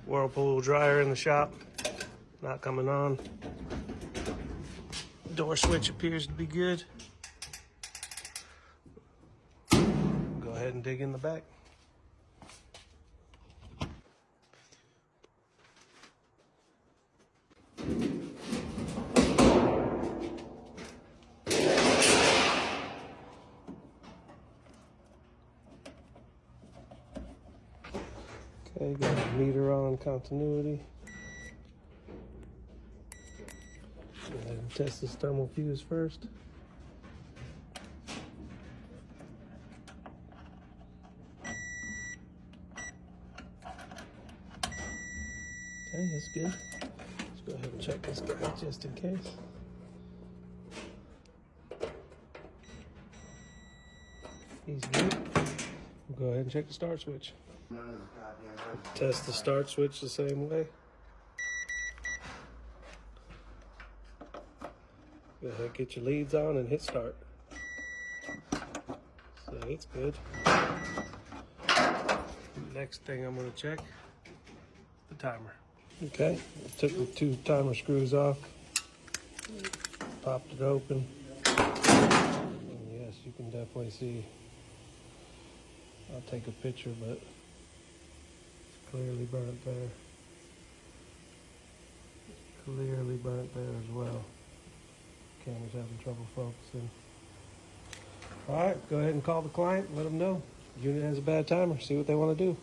Whirlpool dryer in the shop, not coming on. Door switch appears to be good. Go ahead and dig in the back. Okay, got a meter on continuity. Go ahead and test this thermal fuse first. Okay, that's good. Let's go ahead and check this guy just in case. He's good. We'll go ahead and check the start switch. Test the start switch the same way. Go ahead, get your leads on and hit start. So it's good. Next thing I'm going to check, the timer. Okay, took the 2 timer screws off, popped it open, and yes, you can definitely see. I'll take a picture, but it's clearly burnt there. Clearly burnt there as well. Camera's having trouble focusing. All right, go ahead and call the client, let them know. Unit has a bad timer, see what they want to do.